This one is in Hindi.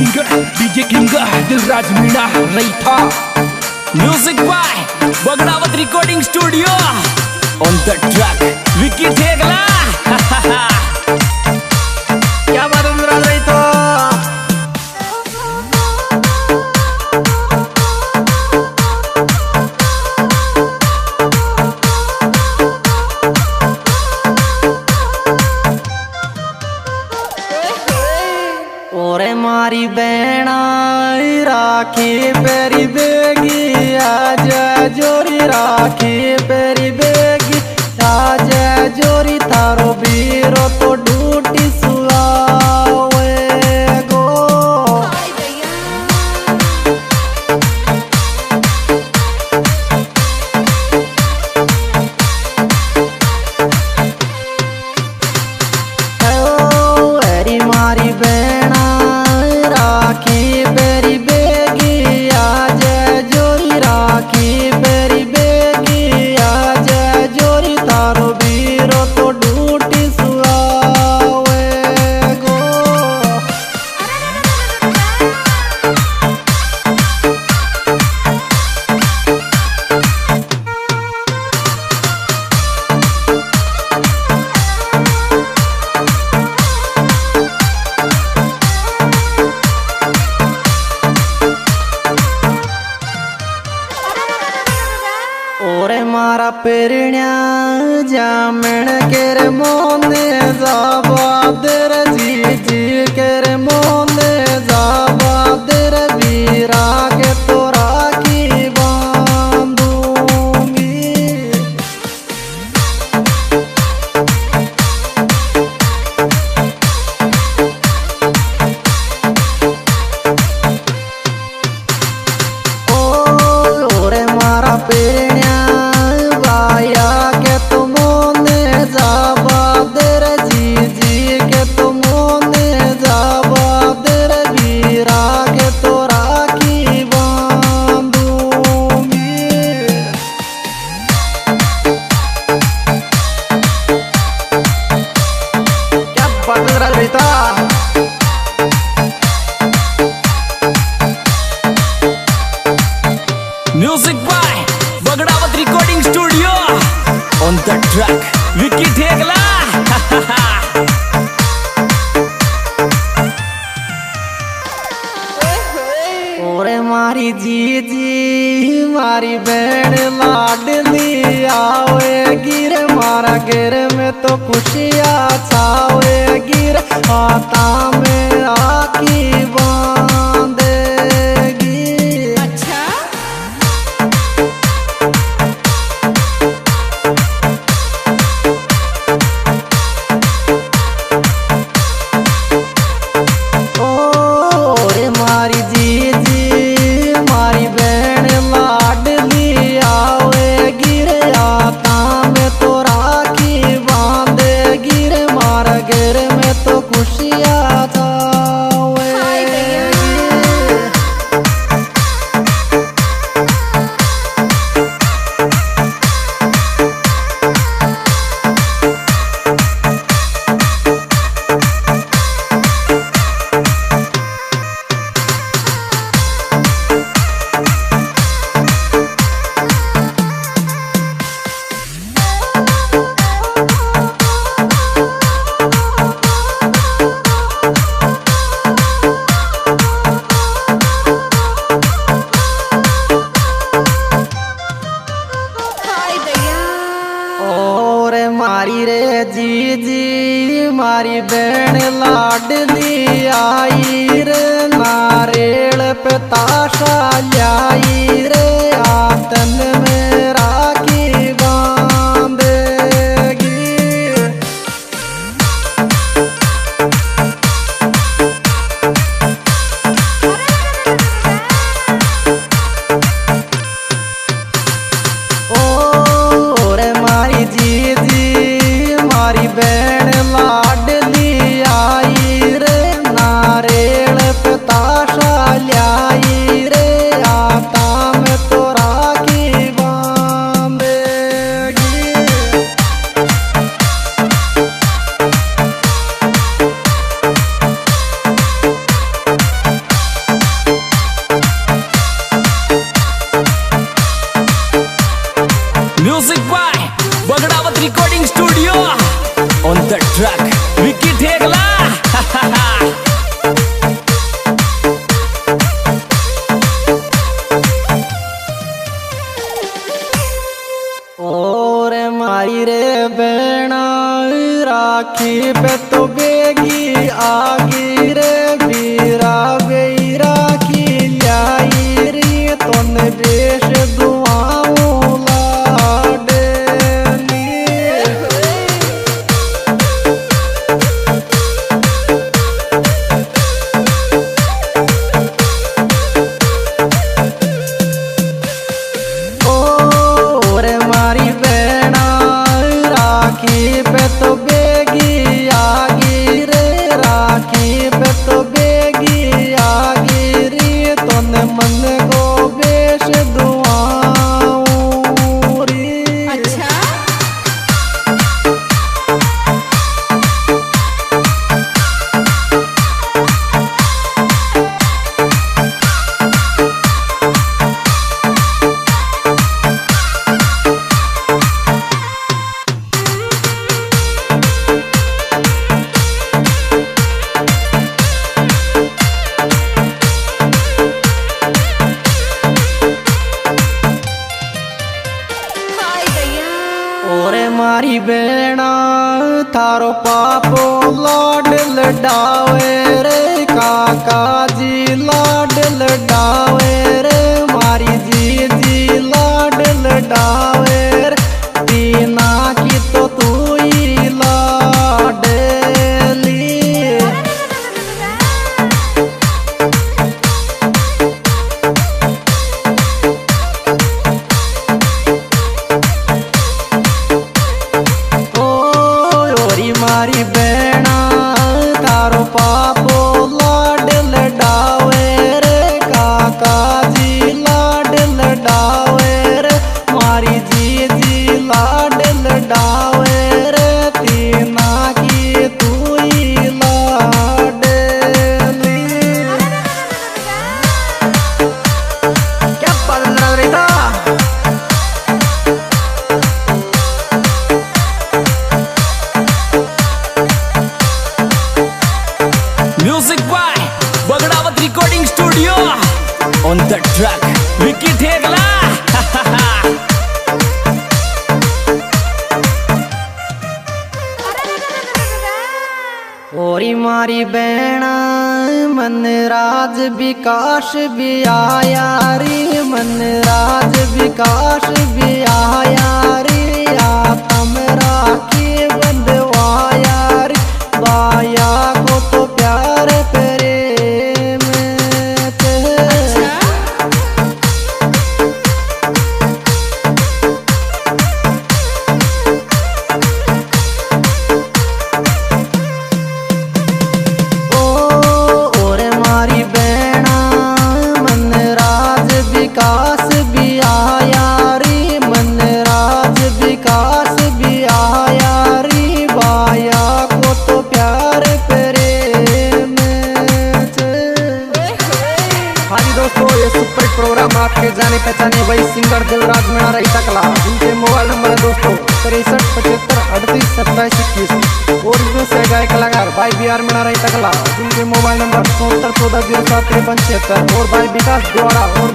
Singer DJ king Dilraj Meena रही था। Music by Bagdawat recording studio. On the track Vicky Thegla. क्या बात है दिलराज रही था। ओरे मारी बहना राखी पेरी बेगी आजा जोरी राखी पेरी बेगी आजा जोरी थारो बीरो तो ड्यूटी सुआवे गो। एरी मारी बहना राखी पेरी बेगी आजा जोरी राखी पेरी बेगी आजा जोरी तारो बीरो तो ड्यूटी सुआवे गो। ओरे मारा पेरण्या जामण केर मोने जाबादर जी जी केर मोने जाबादर वीरा के तो राखी बांधूंगी। ओरे मारा पेरण्या बाया के तुमने जाबादर जी जी के तुमने जाबादर वीरा के तो राखी बांधूंगी। क्या बात है रहीता। Music by Bagdawat recording studio. On the track Vicky Thegla. ओरे मारी जीजी मारी बहन लाडली आवे गिर मारा गिर में तो खुशियाँ छावे गिर हाथा में राखी बांधेगी। अच्छा ओरे मारी जीजी मारी बहन लाडली आवे गिर आता में तो राखी बांधे गिर मारा गिर में तो खुशियाँ छावे। ओरे मारी रे जीजी मारी बहन लाडली आई रे नारेल पे ताशा लाई रे आतन में राखी बांधेगी। ओरे मारी जीजी मारी बहन लाडली आई रे पापो लाड लडावे रे काका जी लाड लडावे रे मारी जीजी लाड लडावे रे तीना की तू ही लाडली। क्या बदल रही था music by Bagdawat recording studio on the track Vicky Thegla. ओरी मारी बहना मन राज विकास भी आया रे मन राज विकास भी आया रे आतम राखी बंधवाया रे बाया को तो प्यार प्रेम विकास भी आया रे मन राज विकास भी आया रे बाया को तो प्यार प्रेम। हाँ जी दोस्तों, ये सुपर हिट प्रोग्राम आपके जाने पहचाने वही सिंगर दिलराज मीणा रही तकला, जिनके मोबाइल नंबर है दोस्तों 6375272721 और इसमें से गाय कलाकार भाई BR मीणा रही तकला, जिनके मोबाइल नंबर 7414075376 और भाई विकास द्वारा और